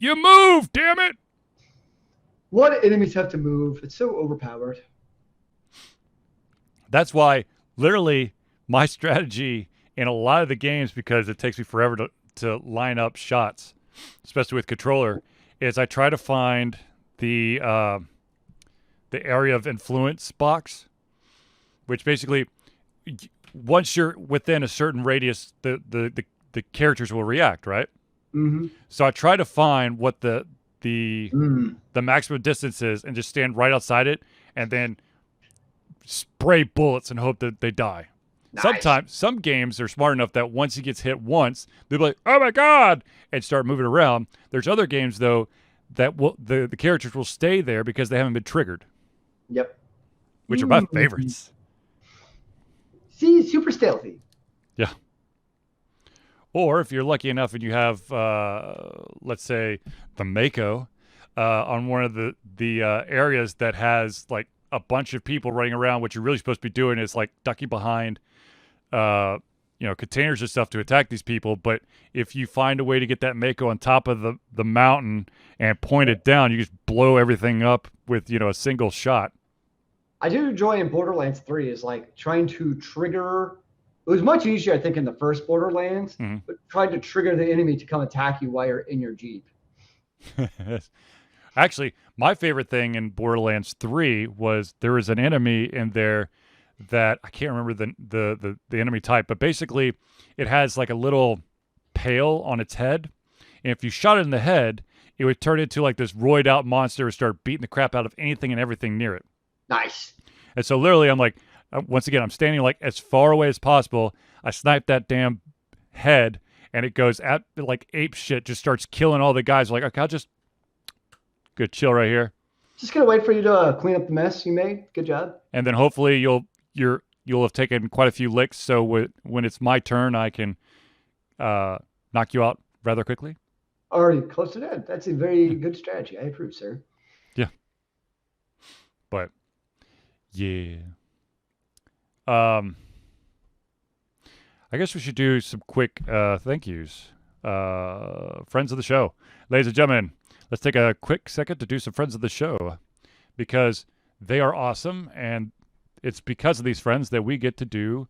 You move, damn it. What enemies have to move? It's so overpowered. That's why, literally, my strategy in a lot of the games, because it takes me forever to line up shots, especially with controller, is I try to find the area of influence box, which basically, once you're within a certain radius, the characters will react, right? Mm-hmm. So I try to find what the maximum distance is and just stand right outside it and then spray bullets and hope that they die. Nice. Sometimes some games are smart enough that once he gets hit once, they'll be like, "Oh my god!" and start moving around. There's other games though that the characters will stay there because they haven't been triggered. Yep. Which are my favorites. See, super stealthy. Yeah. Or if you're lucky enough and you have, let's say, the Mako on one of the areas that has like a bunch of people running around, what you're really supposed to be doing is like ducking behind, containers and stuff to attack these people. But if you find a way to get that Mako on top of the mountain and point it down, you just blow everything up with, a single shot. I do enjoy in Borderlands 3 is like trying to trigger. It was much easier, I think, in the first Borderlands, but trying to trigger the enemy to come attack you while you're in your Jeep. Actually, my favorite thing in Borderlands 3 was there was an enemy in there that I can't remember the enemy type, but basically it has like a little pail on its head, and if you shot it in the head, it would turn into like this roid out monster and start beating the crap out of anything and everything near it. Nice. And so literally I'm like, once again, I'm standing like as far away as possible. I snipe that damn head, and it goes at like ape shit, just starts killing all the guys. Like, okay, I'll just good chill right here. Just gonna wait for you to clean up the mess you made. Good job. And then hopefully you'll have taken quite a few licks, so when it's my turn, I can knock you out rather quickly. Already close to that. That's a very good strategy. I approve, sir. Yeah. But yeah. I guess we should do some quick thank yous. Friends of the show. Ladies and gentlemen, let's take a quick second to do some friends of the show because they are awesome, and it's because of these friends that we get to do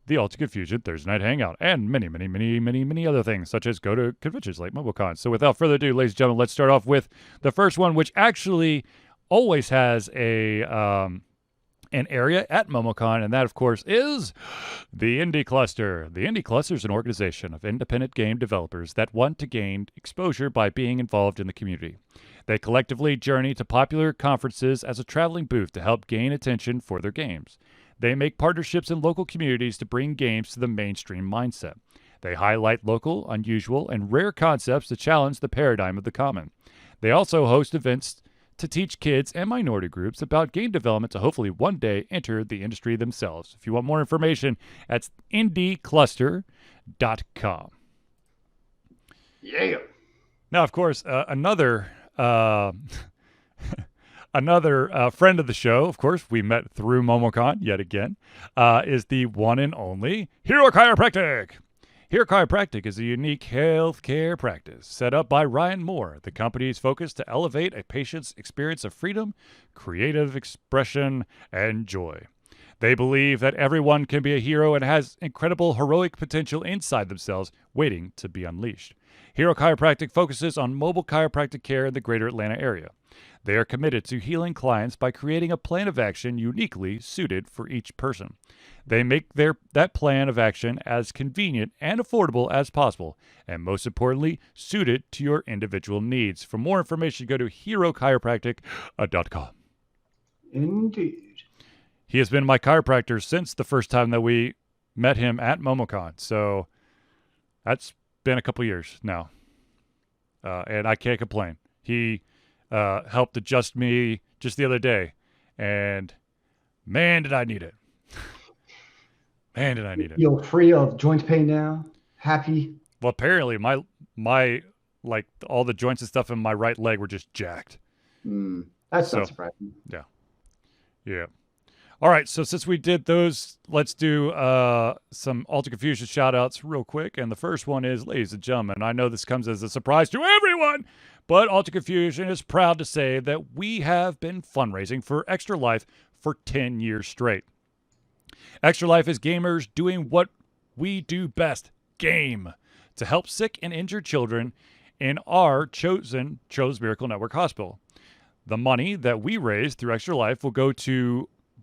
the Ultra Confusion Thursday Night Hangout and many, many, many, many, many other things, such as go to conventions like Momocon. So without further ado, ladies and gentlemen, let's start off with the first one, which actually always has a an area at Momocon, and that, of course, is the Indy Cluster. The Indy Cluster is an organization of independent game developers that want to gain exposure by being involved in the community. They collectively journey to popular conferences as a traveling booth to help gain attention for their games. They make partnerships in local communities to bring games to the mainstream mindset. They highlight local, unusual, and rare concepts to challenge the paradigm of the common. They also host events to teach kids and minority groups about game development to hopefully one day enter the industry themselves. If you want more information, that's indycluster.com. Yeah. Now, of course, another another friend of the show, of course, we met through Momocon yet again, is the one and only Hero Chiropractic. Hero Chiropractic is a unique healthcare practice set up by Ryan Moore. The company is focused to elevate a patient's experience of freedom, creative expression, and joy. They believe that everyone can be a hero and has incredible heroic potential inside themselves waiting to be unleashed. Hero Chiropractic focuses on mobile chiropractic care in the greater Atlanta area. They are committed to healing clients by creating a plan of action uniquely suited for each person. They make that plan of action as convenient and affordable as possible, and most importantly, suited to your individual needs. For more information, go to herochiropractic.com. Indeed. He has been my chiropractor since the first time that we met him at Momocon, so that's been a couple years now, and I can't complain. He helped adjust me just the other day, and man, did I need it. Man, did I need it. You're free of joint pain now? Happy? Well, apparently my like all the joints and stuff in my right leg were just jacked. That's not surprising. Yeah. All right, so since we did those, let's do some Alter Confusion shout-outs real quick. And the first one is, ladies and gentlemen, I know this comes as a surprise to everyone, but Alter Confusion is proud to say that we have been fundraising for Extra Life for 10 years straight. Extra Life is gamers doing what we do best, game, to help sick and injured children in our chosen Children's Miracle Network Hospital. The money that we raise through Extra Life will go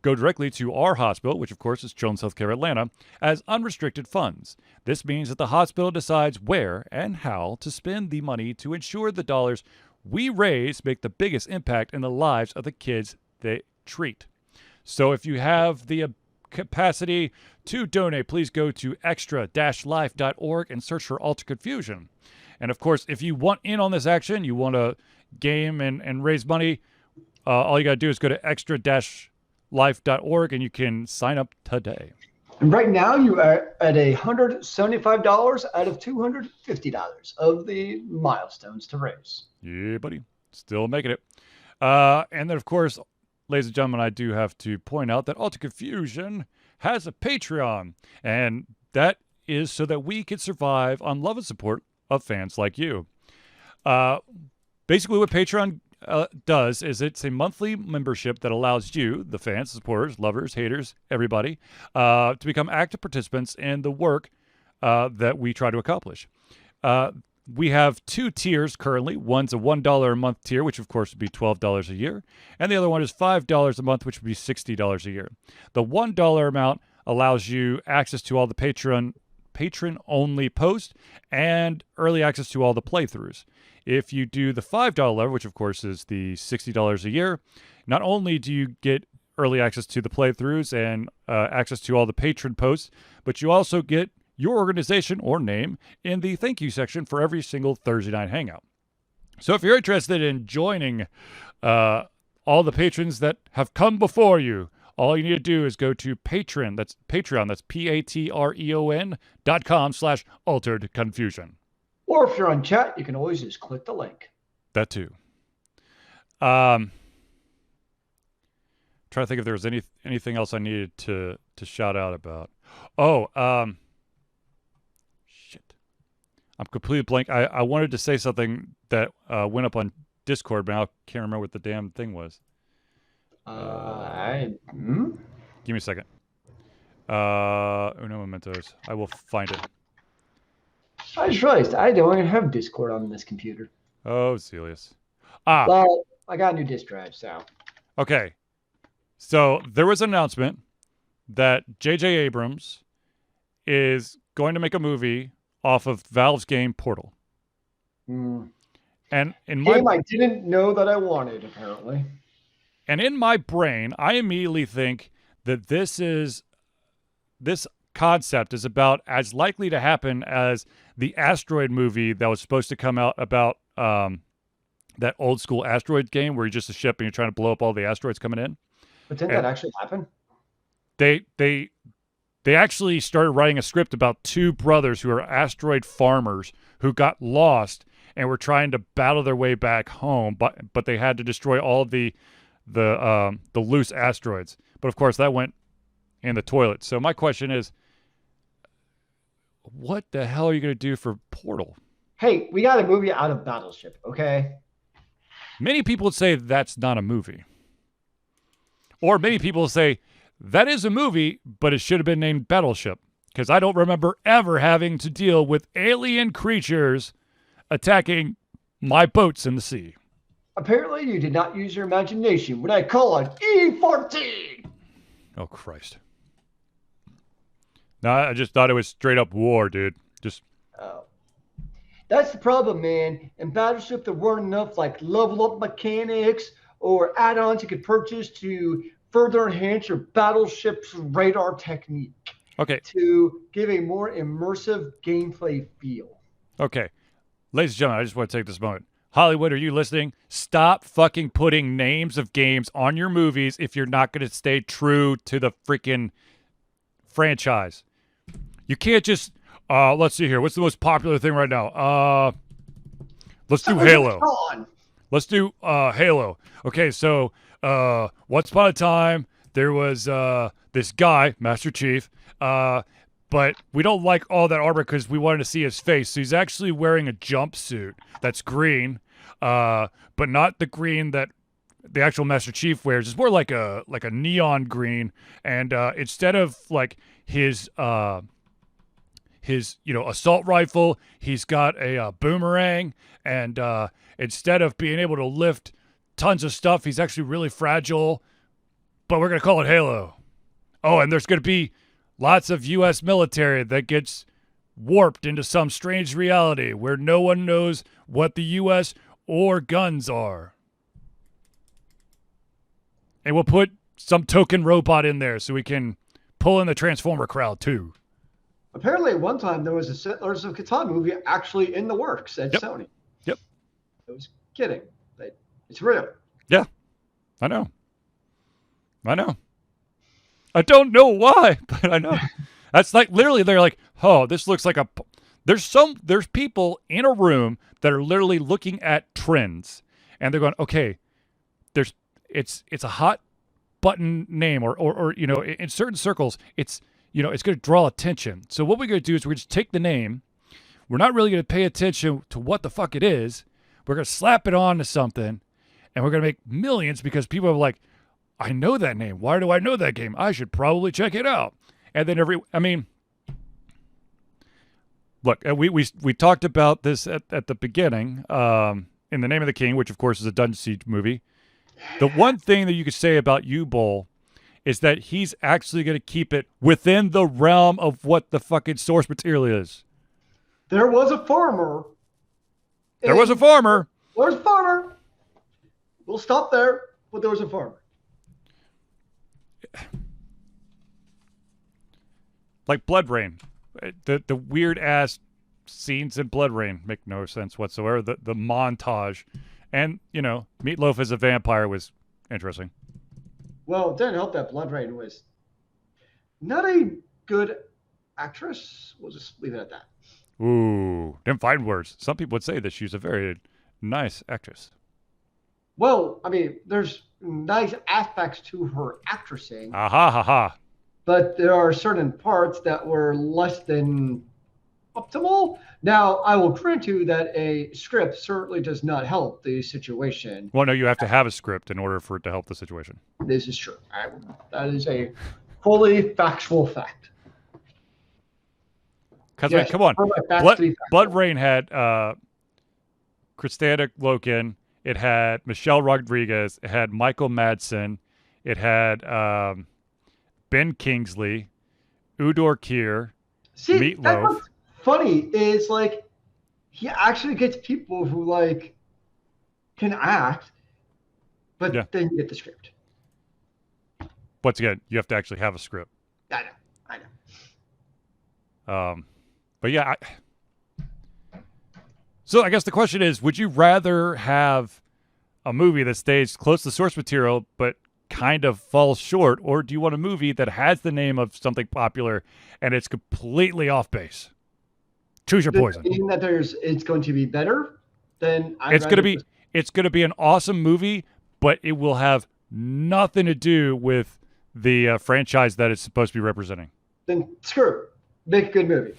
directly to our hospital, which of course is Children's Healthcare Atlanta, as unrestricted funds. This means that the hospital decides where and how to spend the money to ensure the dollars we raise make the biggest impact in the lives of the kids they treat. So if you have the capacity to donate, please go to extra-life.org and search for Alter Confusion. And of course, if you want in on this action, you want to game and raise money, all you got to do is go to extra-life.org and you can sign up today. And right now you are at $175 out of $250 of the milestones to raise. Yeah, buddy. Still making it. And then, of course, ladies and gentlemen, I do have to point out that Alter Confusion has a Patreon, and that is so that we can survive on love and support of fans like you. Basically, what Patreon does is it's a monthly membership that allows you, the fans, supporters, lovers, haters, everybody, to become active participants in the work that we try to accomplish. We have two tiers currently. One's a $1 a month tier, which of course would be $12 a year. And the other one is $5 a month, which would be $60 a year. The $1 amount allows you access to all the patron-only posts and early access to all the playthroughs. If you do the $5 level, which of course is the $60 a year, not only do you get early access to the playthroughs and access to all the patron posts, but you also get your organization or name in the thank you section for every single Thursday night hangout. So if you're interested in joining all the patrons that have come before you, all you need to do is go to Patreon. That's patreon.com/altered confusion. Or if you're on chat, you can always just click the link. That too. Trying to think if there was anything else I needed to shout out about. Shit. I'm completely blank. I wanted to say something that went up on Discord, but I can't remember what the damn thing was. Give me a second. Uno mementos. I will find it. I just realized I don't even have Discord on this computer. Oh, Zealeus. Well, I got a new disk drive, so. Okay. So there was an announcement that J.J. Abrams is going to make a movie off of Valve's game Portal. Mm. And in Game I didn't know that I wanted, apparently. And in my brain, I immediately think that this concept is about as likely to happen as the asteroid movie that was supposed to come out about that old school asteroid game where you're just a ship and you're trying to blow up all the asteroids coming in. But didn't that actually happen? They actually started writing a script about two brothers who are asteroid farmers who got lost and were trying to battle their way back home, but they had to destroy all the loose asteroids. But of course that went in the toilet. So my question is, what the hell are you going to do for Portal? Hey, we got a movie out of Battleship, okay? Many people would say that's not a movie. Or many people will say that is a movie, but it should have been named Battleship, because I don't remember ever having to deal with alien creatures attacking my boats in the sea. Apparently, you did not use your imagination when I call on E14. Oh, Christ. No, I just thought it was straight up war, dude. Oh. That's the problem, man. In Battleship, there weren't enough like level up mechanics or add-ons you could purchase to further enhance your battleship's radar technique. Okay. To give a more immersive gameplay feel. Okay. Ladies and gentlemen, I just want to take this moment. Hollywood, are you listening? Stop fucking putting names of games on your movies if you're not going to stay true to the freaking franchise. You can't just, let's see here. What's the most popular thing right now? Let's do Halo. Let's do Halo. Okay, so once upon a time, there was this guy, Master Chief, but we don't like all that armor because we wanted to see his face. So he's actually wearing a jumpsuit that's green, but not the green that the actual Master Chief wears. It's more like a neon green. And instead of like his assault rifle, he's got a boomerang. And instead of being able to lift tons of stuff, he's actually really fragile. But we're gonna call it Halo. Oh, and there's gonna be lots of U.S. military that gets warped into some strange reality where no one knows what the U.S. or guns are. And we'll put some token robot in there so we can pull in the Transformer crowd too. Apparently, at one time, there was a Settlers of Catan movie actually in the works at Sony. Yep. I was kidding, but it's real. Yeah, I know. I don't know why, but I know. That's like literally they're like, oh, this looks like there's people in a room that are literally looking at trends and they're going, okay, it's a hot button name or in certain circles, it's going to draw attention. So what we're going to do is we're going to take the name. We're not really going to pay attention to what the fuck it is. We're going to slap it on to something and we're going to make millions because people are like, I know that name. Why do I know that game? I should probably check it out. And then look, we talked about this at the beginning in The Name of the King, which of course is a Dungeon Siege movie. The one thing that you could say about U-Bowl is that he's actually going to keep it within the realm of what the fucking source material is. There was a farmer. There was a farmer. We'll stop there, but there was a farmer. Like Blood Rain. The weird ass scenes in Blood Rain make no sense whatsoever. The montage. And, Meatloaf as a vampire was interesting. Well, it didn't help that Blood Rain was not a good actress. We'll just leave it at that. Ooh, them fighting words. Some people would say that she's a very nice actress. Well, there's nice aspects to her actressing. Aha, ha, ha. But there are certain parts that were less than optimal. Now, I will grant you that a script certainly does not help the situation. Well, no, you have to have a script in order for it to help the situation. This is true. That is a fully factual fact. Because, yes, come on. Blood Rain had Kristana Loken. It had Michelle Rodriguez. It had Michael Madsen. It had Ben Kingsley, Udor Kier, See, that's Meatloaf. what's funny is like he actually gets people who like can act, but Yeah. then you get the script. Once again, you have to actually have a script. I know. But yeah. So I guess the question is, would you rather have a movie that stays close to the source material but kind of falls short, or do you want a movie that has the name of something popular and it's completely off base? Choose your poison. Meaning that it's going to be better, then It's going to be an awesome movie, but it will have nothing to do with the franchise that it's supposed to be representing. Then screw it. Make a good movie.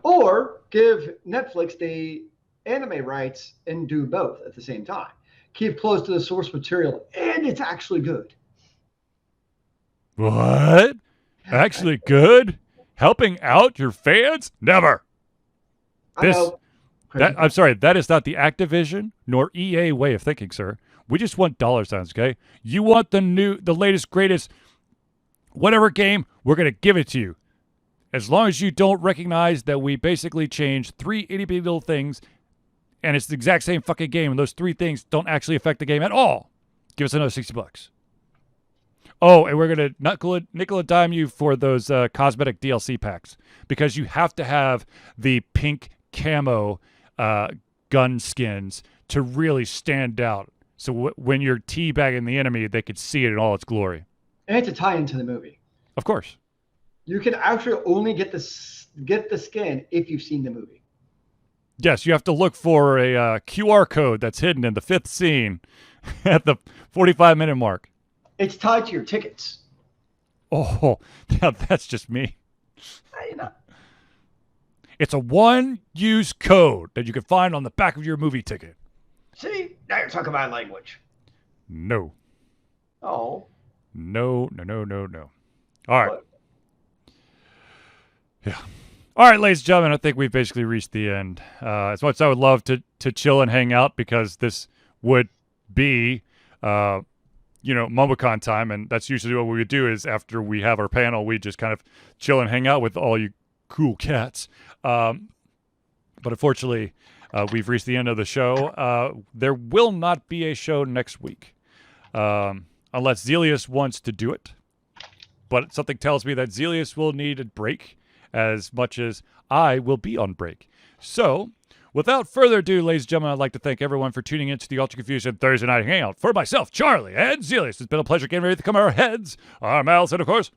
Or give Netflix the anime rights and do both at the same time. Keep close to the source material, and it's actually good. What? Actually good? Helping out your fans? Never. I'm sorry, that is not the Activision nor EA way of thinking, sir. We just want dollar signs, okay? You want the latest, greatest, whatever game, we're going to give it to you. As long as you don't recognize that we basically changed 3 itty-bitty little things and it's the exact same fucking game and those 3 things don't actually affect the game at all, give us another $60. Oh, and we're going to nickel and dime you for those cosmetic DLC packs because you have to have the pink camo gun skins to really stand out. So when you're teabagging the enemy, they could see it in all its glory. And to tie into the movie. Of course. You can actually only get the skin if you've seen the movie. Yes, you have to look for a QR code that's hidden in the 5th scene at the 45-minute mark. It's tied to your tickets. Oh, now that's just me. You know. It's a one-use code that you can find on the back of your movie ticket. See, now you're talking about language. No. Oh. No. All right. What? Yeah. All right, ladies and gentlemen, I think we've basically reached the end. As much as I would love to chill and hang out because this would be, Momocon time, and that's usually what we would do is after we have our panel, we just kind of chill and hang out with all you cool cats. But unfortunately, we've reached the end of the show. There will not be a show next week unless Zealeus wants to do it. But something tells me that Zealeus will need a break as much as I will be on break. So, without further ado, ladies and gentlemen, I'd like to thank everyone for tuning in to the Ultra Confusion Thursday Night Hangout. For myself, Charlie, and Zealeus, it's been a pleasure getting ready to come our heads, our mouths, and of course,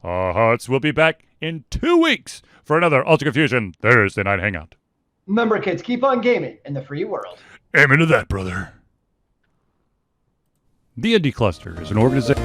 our hearts. Will be back in 2 weeks for another Ultra Confusion Thursday Night Hangout. Remember, kids, keep on gaming in the free world. Amen to that, brother. The Indy Cluster is an organization.